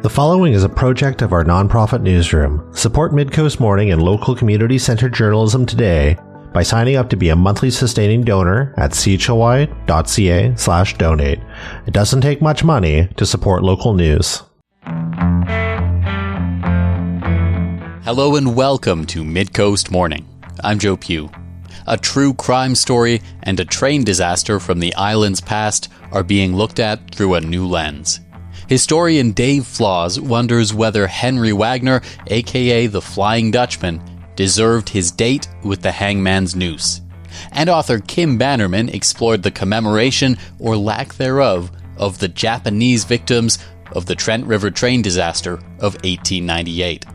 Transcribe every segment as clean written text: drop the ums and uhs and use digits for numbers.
The following is a project of our nonprofit newsroom. Support Midcoast Morning and local community-centered journalism today by signing up to be a monthly sustaining donor at chly.ca/donate. It doesn't take much money to support local news. Hello and welcome to Midcoast Morning. I'm Joe Pugh. A true crime story and a train disaster from the island's past are being looked at through a new lens. Historian Dave Flawse wonders whether Henry Wagner, aka the Flying Dutchman, deserved his date with the hangman's noose. And author Kim Bannerman explored the commemoration, or lack thereof, of the Japanese victims of the Trent River train disaster of 1898.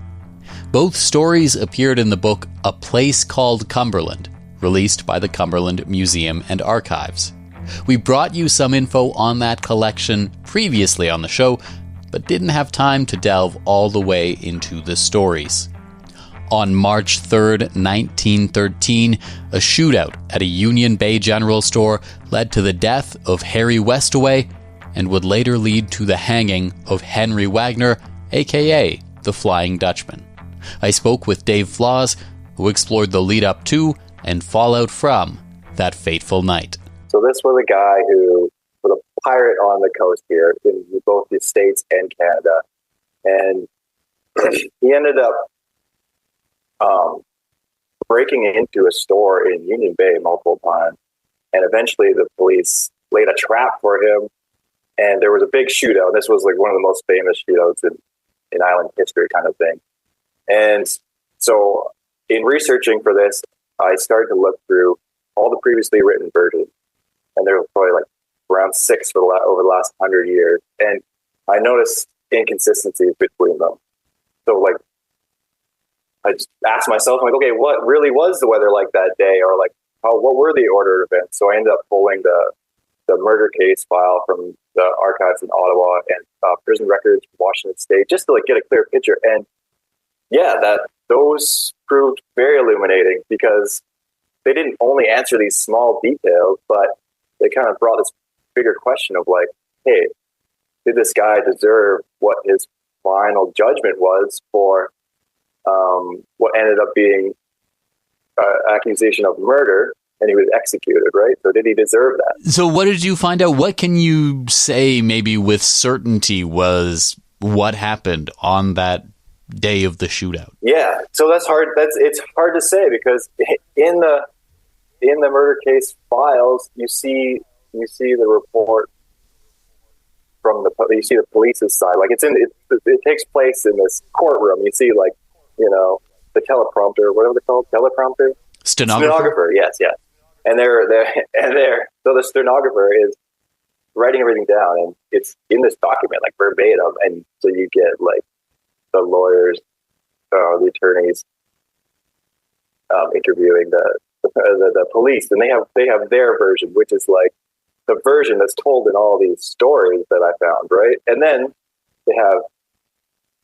Both stories appeared in the book A Place Called Cumberland, released by the Cumberland Museum and Archives. We brought you some info on that collection previously on the show, but didn't have time to delve all the way into the stories. On March 3rd, 1913, a shootout at a Union Bay general store led to the death of Harry Westaway and would later lead to the hanging of Henry Wagner, aka the Flying Dutchman. I spoke with Dave Flawse, who explored the lead-up to and fallout from that fateful night. So this was a guy who was a pirate on the coast here in both the States and Canada. And he ended up breaking into a store in Union Bay multiple times. And eventually the police laid a trap for him. And there was a big shootout. This was like one of the most famous shootouts in island history kind of thing. And so in researching for this, I started to look through all the previously written versions. And there was probably like around 6 over the last 100 years. And I noticed inconsistencies between them. So like, I just asked myself, like, okay, what really was the weather like that day? Or like, what were the ordered events? So I ended up pulling the murder case file from the archives in Ottawa and prison records from Washington State, just to like get a clear picture. And yeah, those proved very illuminating because they didn't only answer these small details, but they kind of brought this bigger question of like, hey, did this guy deserve what his final judgment was for what ended up being accusation of murder, and he was executed, right? So did he deserve that? So what did you find out? What can you say maybe with certainty was what happened on that day of the shootout? Yeah, so it's hard to say because in the murder case files, you see the report from the police's side. Like it takes place in this courtroom. You see like, you know, the teleprompter, whatever they're called, teleprompter? Stenographer, yes. And so the stenographer is writing everything down, and it's in this document, like verbatim. And so you get like the lawyers, the attorneys interviewing the police, and they have their version, which is like the version that's told in all these stories that I found, right? And then they have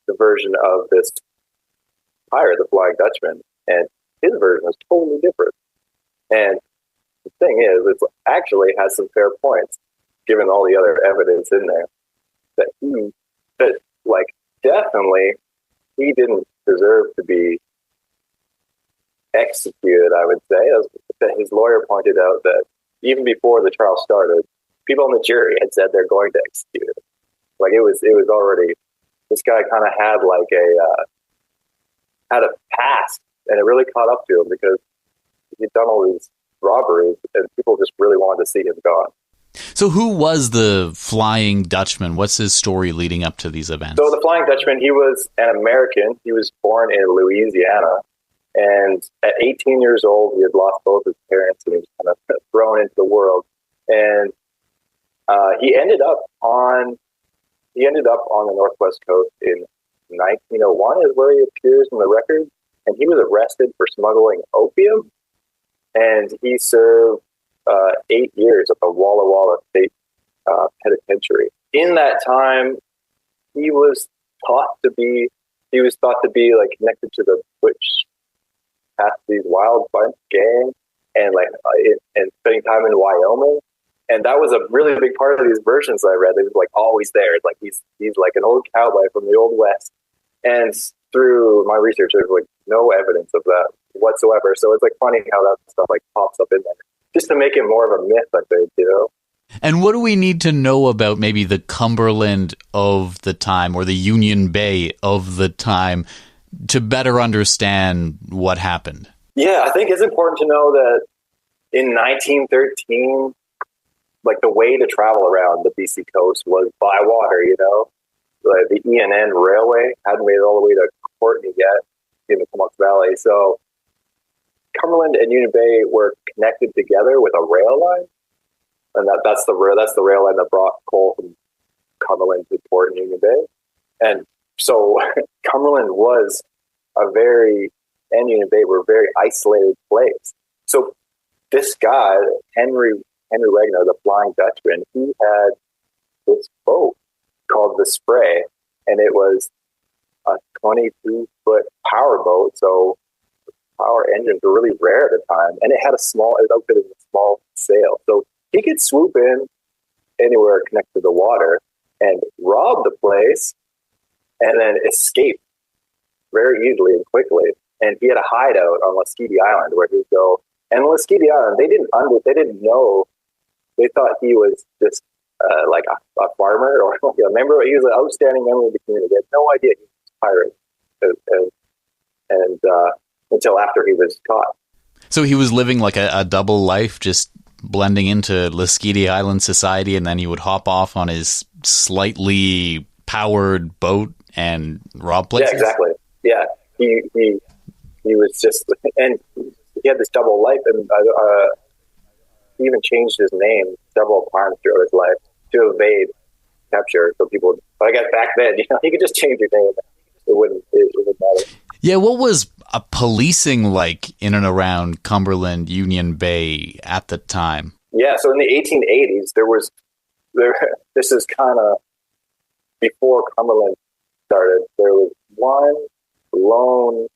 the version of this pirate, the Flying Dutchman, and his version is totally different. And the thing is, it actually has some fair points, given all the other evidence in there, that definitely he didn't deserve to be executed, I would say. His lawyer pointed out that even before the trial started, people on the jury had said they're going to execute him. Like it was already, this guy kind of had like had a past, and it really caught up to him because he'd done all these robberies, and people just really wanted to see him gone. So who was the Flying Dutchman? What's his story leading up to these events? So the Flying Dutchman, he was an American. He was born in Louisiana. And at 18 years old, he had lost both his parents, and he was kind of thrown into the world. And he ended up on the Northwest Coast in 1901 is where he appears in the record. And he was arrested for smuggling opium. And he served 8 years at the Walla Walla State Penitentiary. In that time, he was thought to be like connected to the Butch Cassidy's Wild Bunch gang, and like and spending time in Wyoming. And that was a really big part of these versions I read. They were like always there. It's like he's like an old cowboy from the Old West. And through my research, there's like no evidence of that whatsoever. So it's like funny how that stuff like pops up in there, just to make it more of a myth, I think, you know. And what do we need to know about maybe the Cumberland of the time or the Union Bay of the time to better understand what happened? Yeah, I think it's important to know that in 1913, like the way to travel around the BC coast was by water, you know. Like the ENN Railway hadn't made it all the way to Courtney yet in the Comox Valley. So Cumberland and Union Bay were connected together with a rail line. And that's the rail line that brought coal from Cumberland to port in Union Bay. And so Cumberland and Union Bay were a very isolated place. So this guy, Henry Wagner, the Flying Dutchman, he had this boat called the Spray, and it was a 22-foot power boat. So power engines were really rare at the time, and it was outfitted with a small sail. So he could swoop in anywhere connected to the water and rob the place, and then escape very easily and quickly. And he had a hideout on Lasqueti Island where he'd go. And Lasqueti Island, they didn't know. They thought he was just like a farmer or a member. He was an outstanding member of the community. They had no idea he was a pirate, and until after he was caught. So he was living like a double life, just blending into Lasqueti Island society, and then he would hop off on his slightly powered boat and rob places. Yeah, exactly. Yeah, he was just, and he had this double life, and he even changed his name several times throughout his life to evade capture. So people, I guess back then, you know, you could just change your name; it wouldn't matter. Yeah, what was policing like in and around Cumberland, Union Bay at the time? Yeah, so in the 1880s, this is kind of before Cumberland started. There was one lone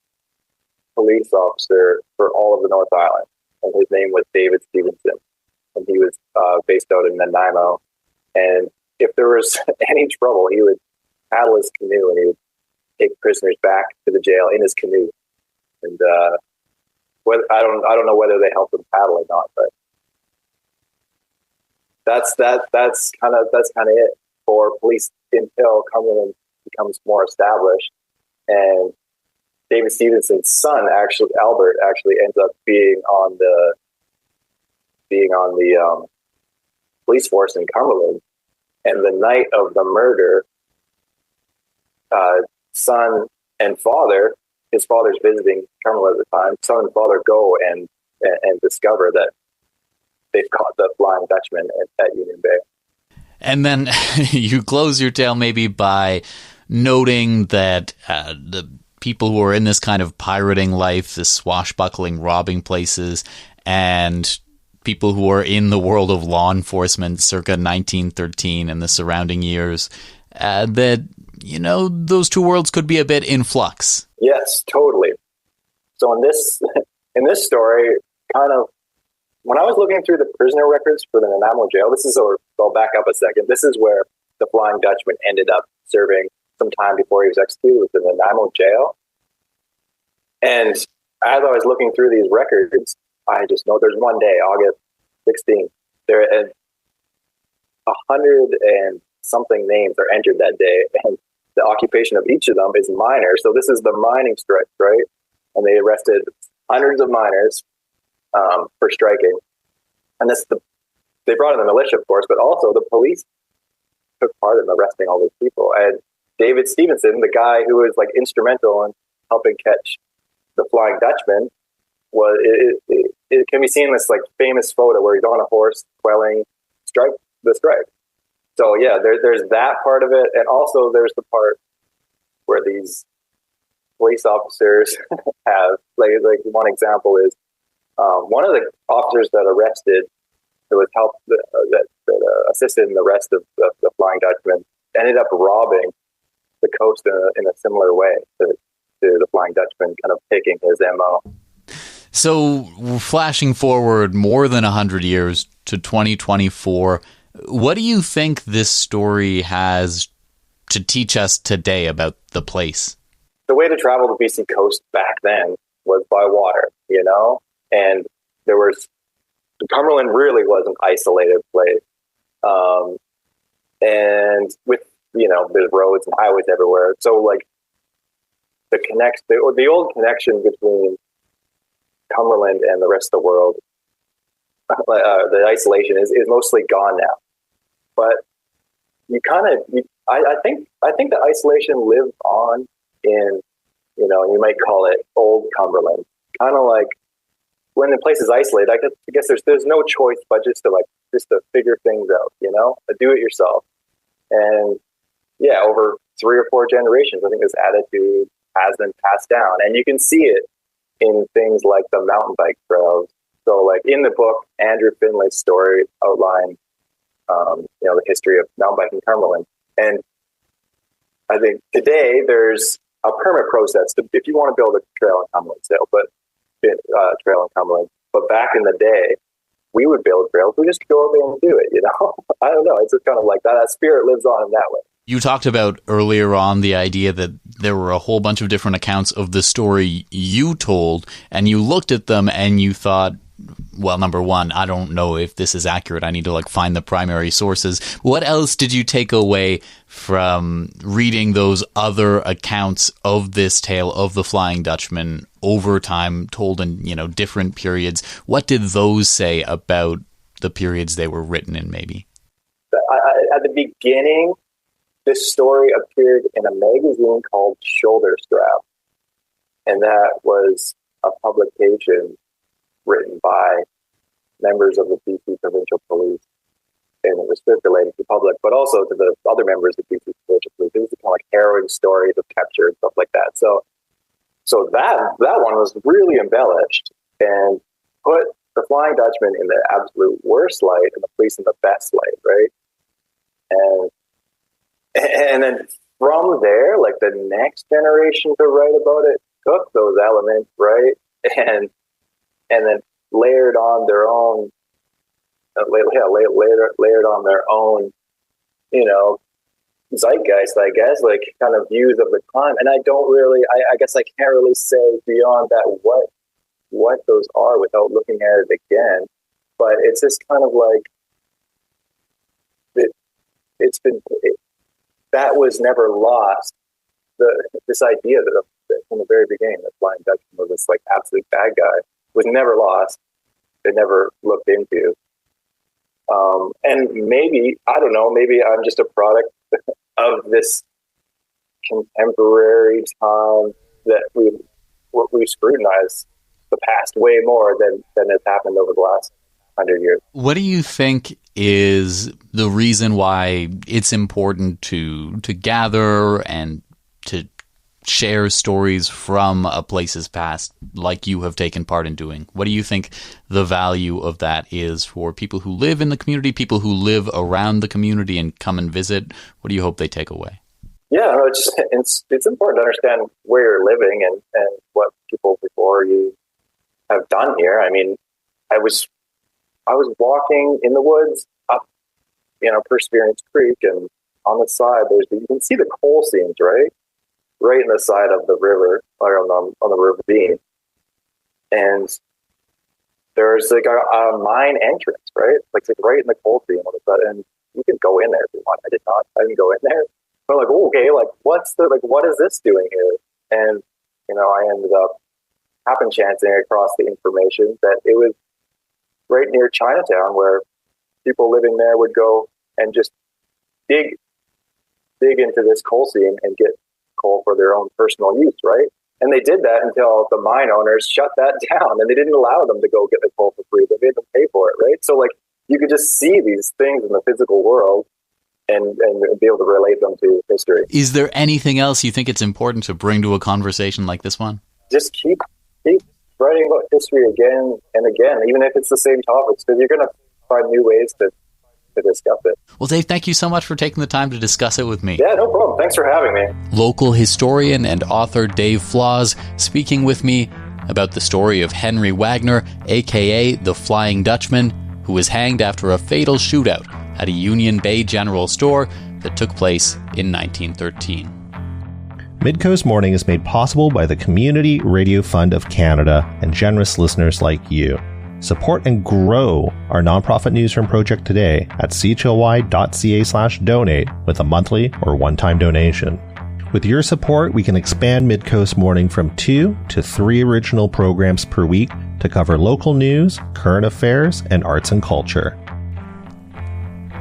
police officer for all of the North Island, and his name was David Stevenson, and he was based out in Nanaimo. And if there was any trouble, he would paddle his canoe and he would take prisoners back to the jail in his canoe. And I don't know whether they helped him paddle or not, but that's kind of it for police until Cumberland becomes more established. And David Stevenson's son, Albert, ends up being on the police force in Cumberland. And the night of the murder, son and father, his father's visiting Cumberland at the time, son and father go and discover that they've caught the Flying Dutchman at Union Bay. And then you close your tale maybe by noting that the people who are in this kind of pirating life, this swashbuckling, robbing places, and people who are in the world of law enforcement circa 1913 and the surrounding years, that, you know, those two worlds could be a bit in flux. Yes, totally. So in this story, kind of, when I was looking through the prisoner records for the Nanaimo jail, I'll back up a second. This is where the Flying Dutchman ended up serving some time before he was executed with the Nanaimo jail. And as I was looking through these records, I just know there's one day, August 16th, there and 100 and something names are entered that day, and the occupation of each of them is miner. So this is the mining strike, right? And they arrested hundreds of miners for striking. And they brought in the militia, of course, but also the police took part in arresting all these people. And David Stevenson, the guy who was like instrumental in helping catch the Flying Dutchman, it can be seen in this like famous photo where he's on a horse quelling the strike. So yeah, there's that part of it, and also there's the part where these police officers have like one example is one of the officers that arrested, that was helped that assisted in the arrest of the Flying Dutchman, ended up robbing the coast in a similar way to the Flying Dutchman, kind of taking his MO. So, flashing forward more than 100 years to 2024, what do you think this story has to teach us today about the place? The way to travel the BC coast back then was by water, and Cumberland really was an isolated place. And with, there's roads and highways everywhere. So like the old connection between Cumberland and the rest of the world, the isolation is mostly gone now. But I think the isolation lives on in, you might call it old Cumberland. Kind of like when the place is isolated, I guess there's no choice but just to figure things out, do it yourself. And yeah, over 3 or 4 generations, I think this attitude has been passed down, and you can see it in things like the mountain bike trails. So like in the book, Andrew Finlay's story outlined, the history of mountain biking Cumberland. And I think today there's a permit process if you want to build a trail in Cumberland still, but back in the day, we would build trails. We just go over there and do it, I don't know. It's just kind of like that. That spirit lives on in that way. You talked about earlier on the idea that there were a whole bunch of different accounts of the story you told, and you looked at them and you thought, well, number one, I don't know if this is accurate. I need to find the primary sources. What else did you take away from reading those other accounts of this tale of the Flying Dutchman over time, told in, different periods? What did those say about the periods they were written in, maybe? At the beginning, this story appeared in a magazine called Shoulder Strap. And that was a publication written by members of the BC Provincial Police, and it was circulating to the public, but also to the other members of the BC Provincial Police. It was kind of like harrowing stories of capture and stuff like that. So that one was really embellished and put the Flying Dutchman in the absolute worst light and the police in the best light, right? And then from there, like the next generation to write about it took those elements, right, and then layered on their own, layered on their own, zeitgeist, I guess, like kind of views of the crime. And I don't really, I guess I can't really say beyond that what those are without looking at it again. But it's just kind of like that was never lost. This idea that from the very beginning, that Flying Dutchman was this like absolute bad guy was never lost. It never looked into. And maybe, I don't know, maybe I'm just a product of this contemporary time that we scrutinize the past way more than has happened over the last 100 years. What do you think is the reason why it's important to gather and to share stories from a place's past like you have taken part in doing? What do you think the value of that is for people who live in the community, people who live around the community and come and visit? What do you hope they take away? Yeah, it's important to understand where you're living and what people before you have done here. I mean, I was walking in the woods up, Perseverance Creek, and on the side you can see the coal seams, right in the side of the river, or on the ravine. And there's like a mine entrance, right? Like right in the coal seam on the side, and you can go in there if you want. I didn't go in there. But like, okay, like what is this doing here? And I ended up chancing across the information that it was right near Chinatown, where people living there would go and just dig into this coal seam and get coal for their own personal use, right? And they did that until the mine owners shut that down, and they didn't allow them to go get the coal for free. They made them pay for it, right? So like you could just see these things in the physical world and be able to relate them to history. Is there anything else you think it's important to bring to a conversation like this one? Just keep writing about history again and again, even if it's the same topics, because you're going to find new ways to discuss it. Well, Dave, thank you so much for taking the time to discuss it with me. Yeah, no problem. Thanks for having me. Local historian and author Dave Flawse speaking with me about the story of Henry Wagner, aka the Flying Dutchman, who was hanged after a fatal shootout at a Union Bay General Store that took place in 1913. Midcoast Morning is made possible by the Community Radio Fund of Canada and generous listeners like you. Support and grow our nonprofit newsroom project today at chly.ca/donate with a monthly or one-time donation. With your support, we can expand Midcoast Morning from 2 to 3 original programs per week to cover local news, current affairs, and arts and culture.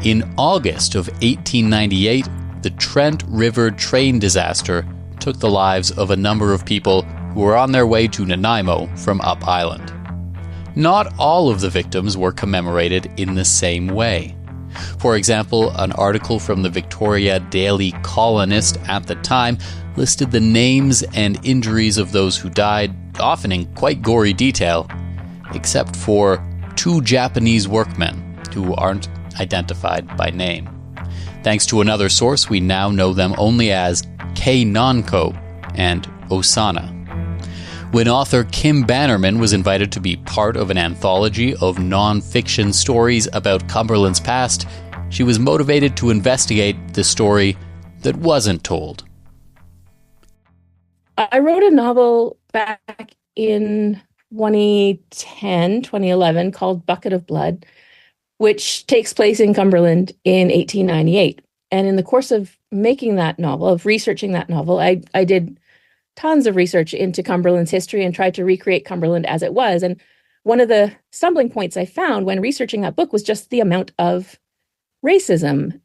In August of 1898, the Trent River train disaster took the lives of a number of people who were on their way to Nanaimo from Up Island. Not all of the victims were commemorated in the same way. For example, an article from the Victoria Daily Colonist at the time listed the names and injuries of those who died, often in quite gory detail, except for 2 Japanese workmen who aren't identified by name. Thanks to another source, we now know them only as Kei Nanko and Osana. When author Kim Bannerman was invited to be part of an anthology of non-fiction stories about Cumberland's past, she was motivated to investigate the story that wasn't told. I wrote a novel back in 2011 called Bucket of Blood, which takes place in Cumberland in 1898. And in the course of making that novel, of researching that novel, I did tons of research into Cumberland's history and tried to recreate Cumberland as it was. And one of the stumbling points I found when researching that book was just the amount of racism.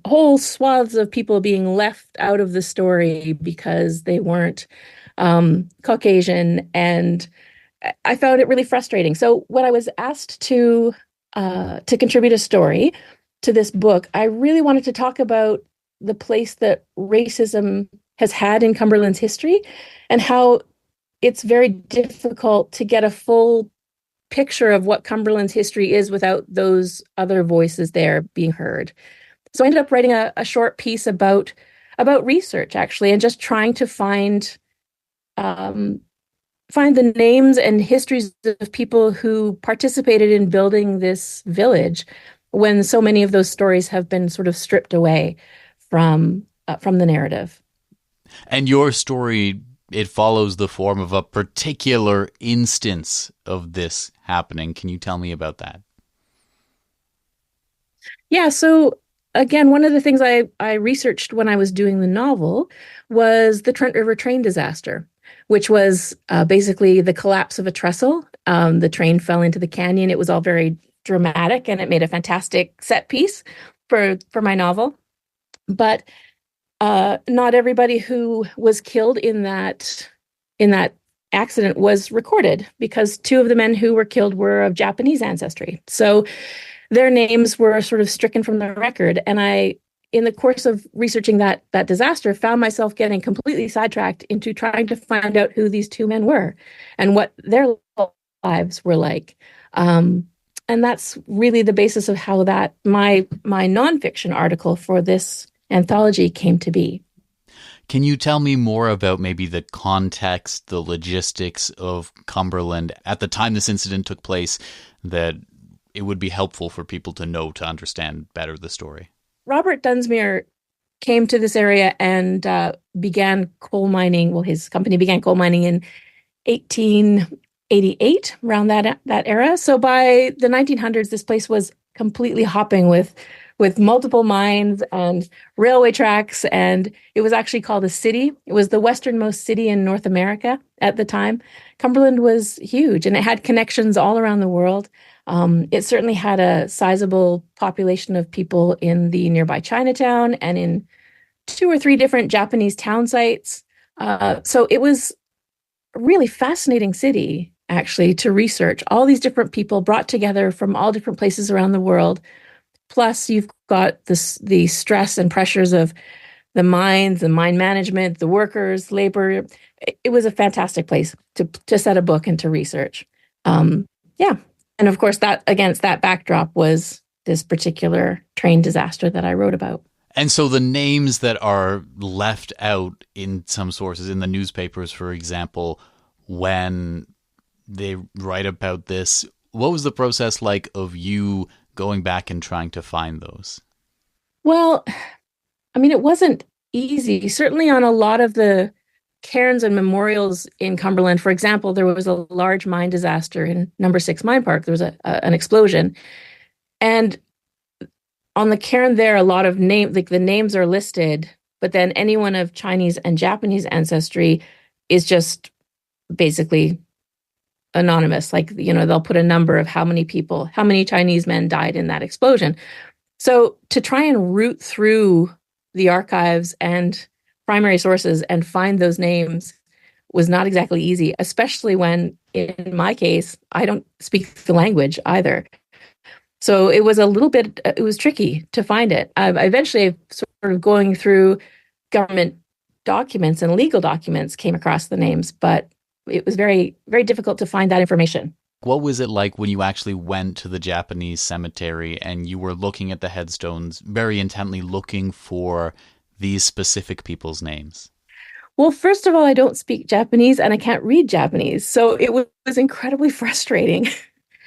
Whole swaths of people being left out of the story because they weren't Caucasian. And I found it really frustrating. So when I was asked to contribute a story to this book, I really wanted to talk about the place that racism has had in Cumberland's history and how it's very difficult to get a full picture of what Cumberland's history is without those other voices there being heard. So I ended up writing a short piece about research, actually, and just trying to find the names and histories of people who participated in building this village when so many of those stories have been sort of stripped away from the narrative. And your story, it follows the form of a particular instance of this happening. Can you tell me about that? Yeah, so again, one of the things I researched when I was doing the novel was the Trent River train disaster, which was basically the collapse of a trestle. The train fell into the canyon. It was all very dramatic, and it made a fantastic set piece for my novel. But not everybody who was killed in that accident was recorded, because 2 of the men who were killed were of Japanese ancestry. So their names were sort of stricken from the record. And I, in the course of researching that disaster, found myself getting completely sidetracked into trying to find out who these 2 men were and what their lives were like. And that's really the basis of how that my nonfiction article for this anthology came to be. Can you tell me more about maybe the context, the logistics of Cumberland at the time this incident took place, that it would be helpful for people to know to understand better the story? Robert Dunsmuir came to this area and began coal mining. Well, his company began coal mining in 1888, around that era. So by the 1900s, this place was completely hopping with multiple mines and railway tracks, and it was actually called a city. It was the westernmost city in North America at the time. Cumberland was huge, and it had connections all around the world. It certainly had a sizable population of people in the nearby Chinatown and in 2 or 3 different Japanese town sites. So it was a really fascinating city, actually, to research. All these different people brought together from all different places around the world. Plus, you've got the stress and pressures of the mines, the mine management, the workers, labor. It was a fantastic place to set a book and to research. Yeah. And of course, that against that backdrop was this particular train disaster that I wrote about. And so the names that are left out in some sources, in the newspapers, for example, when they write about this. What was the process like of you going back and trying to find those? Well, I mean, it wasn't easy. Certainly on a lot of the cairns and memorials in Cumberland, for example, there was a large mine disaster in Number 6 Mine Park. There was an explosion. And on the cairn there, a lot of the names are listed, but then anyone of Chinese and Japanese ancestry is just basically anonymous. Like, they'll put a number of how many Chinese men died in that explosion. So to try and root through the archives and primary sources and find those names was not exactly easy, especially when, in my case, I don't speak the language either. So it was it was tricky to find it. Eventually, sort of going through government documents and legal documents, came across the names, but it was very, very difficult to find that information. What was it like when you actually went to the Japanese cemetery and you were looking at the headstones very intently, looking for these specific people's names? Well, first of all, I don't speak Japanese and I can't read Japanese. So it was incredibly frustrating.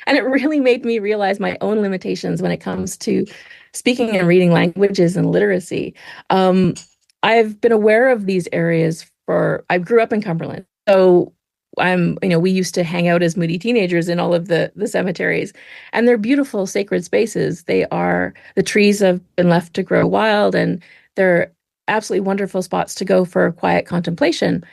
And it really made me realize my own limitations when it comes to speaking and reading languages and literacy. I've been aware of these areas I grew up in Cumberland. So we used to hang out as moody teenagers in all of the cemeteries, and they're beautiful sacred spaces. The trees have been left to grow wild, and they're absolutely wonderful spots to go for quiet contemplation.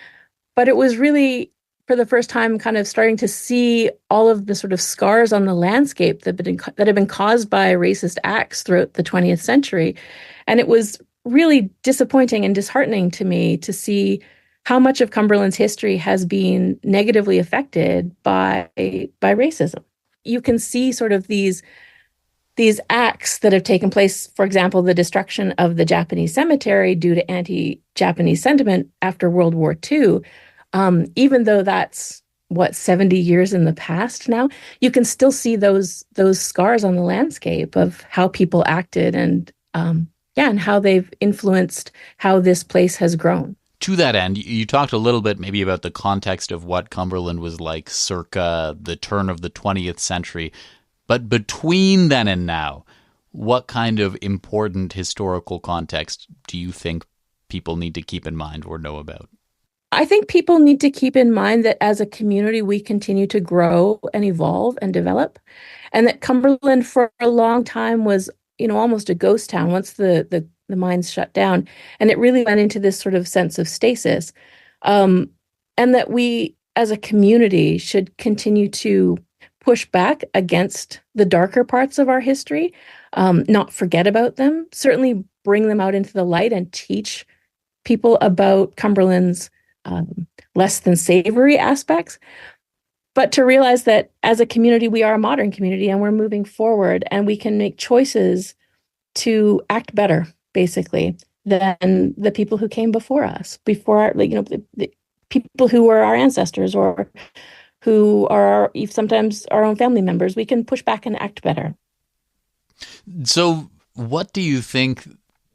But it was really, for the first time, kind of starting to see all of the sort of scars on the landscape that have been caused by racist acts throughout the 20th century. And it was really disappointing and disheartening to me to see how much of Cumberland's history has been negatively affected by racism. You can see sort of these acts that have taken place, for example, the destruction of the Japanese cemetery due to anti-Japanese sentiment after World War II. Even though that's 70 years in the past now, you can still see those scars on the landscape of how people acted and how they've influenced how this place has grown. To that end, you talked a little bit maybe about the context of what Cumberland was like circa the turn of the 20th century. But between then and now, what kind of important historical context do you think people need to keep in mind or know about? I think people need to keep in mind that as a community, we continue to grow and evolve and develop, and that Cumberland for a long time was, almost a ghost town once the mines shut down, and it really went into this sort of sense of stasis, and that we as a community should continue to push back against the darker parts of our history, not forget about them, certainly bring them out into the light and teach people about Cumberland's less than savory aspects, but to realize that as a community, we are a modern community and we're moving forward, and we can make choices to act better, basically, than the people who came before us, the people who were our ancestors or who are sometimes our own family members. We can push back and act better. So what do you think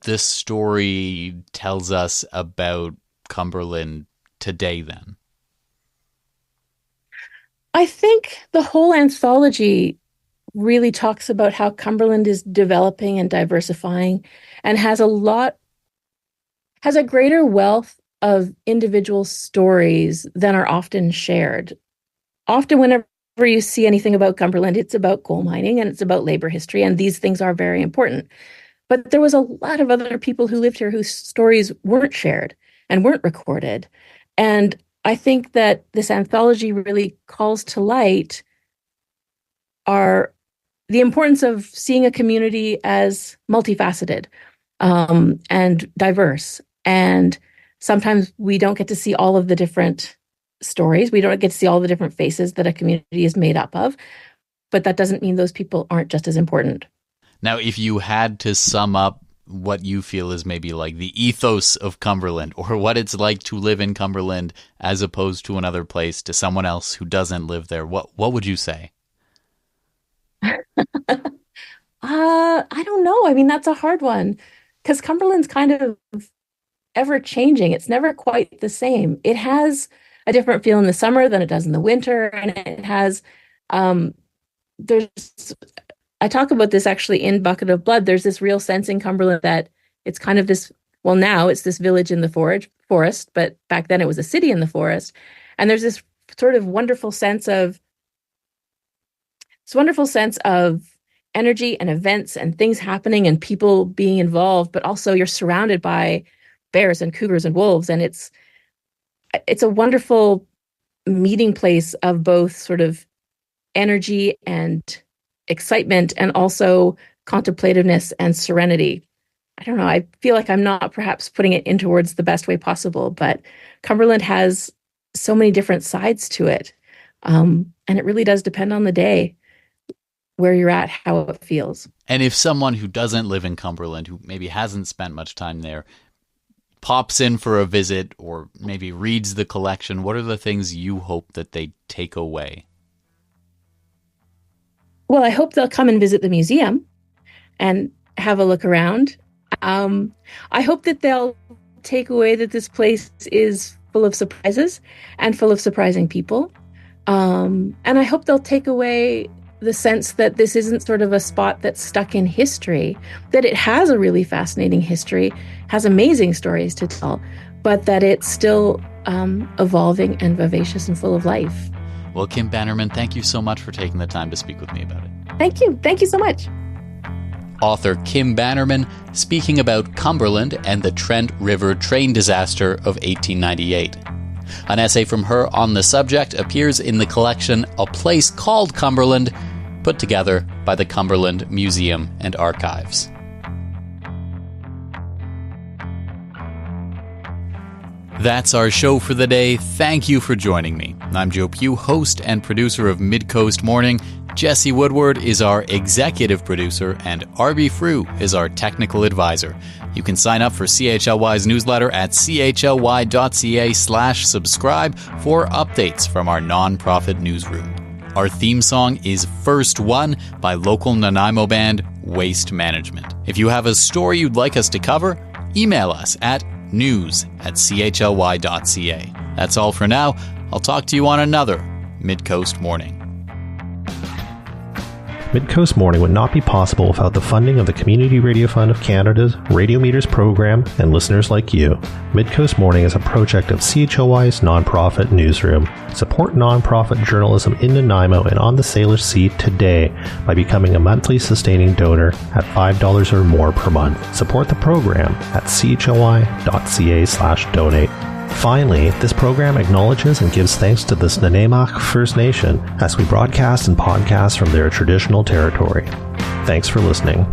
this story tells us about Cumberland today then? I think the whole anthology really talks about how Cumberland is developing and diversifying and has a greater wealth of individual stories than are often shared. Often whenever you see anything about Cumberland, it's about coal mining and it's about labor history, and these things are very important. But there was a lot of other people who lived here whose stories weren't shared and weren't recorded. And I think that this anthology really calls to light the importance of seeing a community as multifaceted and diverse. And sometimes we don't get to see all of the different stories. We don't get to see all the different faces that a community is made up of. But that doesn't mean those people aren't just as important. Now, if you had to sum up what you feel is maybe like the ethos of Cumberland, or what it's like to live in Cumberland as opposed to another place, to someone else who doesn't live there, what would you say? I don't know. I mean, that's a hard one because Cumberland's kind of ever changing. It's never quite the same. It has a different feel in the summer than it does in the winter. And it has, I talk about this actually in Bucket of Blood. There's this real sense in Cumberland that it's kind of this, well, now it's this village in the forest, but back then it was a city in the forest. And there's this sort of wonderful sense of energy and events and things happening and people being involved, but also you're surrounded by bears and cougars and wolves. And it's a wonderful meeting place of both sort of energy and excitement and also contemplativeness and serenity. I don't know. I feel like I'm not perhaps putting it in towards the best way possible, but Cumberland has so many different sides to it. And it really does depend on the day, where you're at, how it feels. And if someone who doesn't live in Cumberland, who maybe hasn't spent much time there, pops in for a visit or maybe reads the collection, what are the things you hope that they take away? Well, I hope they'll come and visit the museum and have a look around. I hope that they'll take away that this place is full of surprises and full of surprising people. And I hope they'll take away the sense that this isn't sort of a spot that's stuck in history, that it has a really fascinating history, has amazing stories to tell, but that it's still evolving and vivacious and full of life. Well, Kim Bannerman, thank you so much for taking the time to speak with me about it. Thank you. Thank you so much. Author Kim Bannerman speaking about Cumberland and the Trent River train disaster of 1898. An essay from her on the subject appears in the collection A Place Called Cumberland, put together by the Cumberland Museum and Archives. That's our show for the day. Thank you for joining me. I'm Joe Pugh, host and producer of Midcoast Morning. Jesse Woodward is our executive producer, and Arby Frew is our technical advisor. You can sign up for CHLY's newsletter at chly.ca/subscribe for updates from our nonprofit newsroom. Our theme song is First One by local Nanaimo band Waste Management. If you have a story you'd like us to cover, email us at news@chly.ca. That's all for now. I'll talk to you on another Midcoast Morning. Midcoast Morning would not be possible without the funding of the Community Radio Fund of Canada's Radio Meters program and listeners like you. Midcoast Morning is a project of CHLY's nonprofit newsroom. Support nonprofit journalism in Nanaimo and on the Salish Sea today by becoming a monthly sustaining donor at $5 or more per month. Support the program at chly.ca/donate. Finally, this program acknowledges and gives thanks to the Snuneymuxw First Nation as we broadcast and podcast from their traditional territory. Thanks for listening.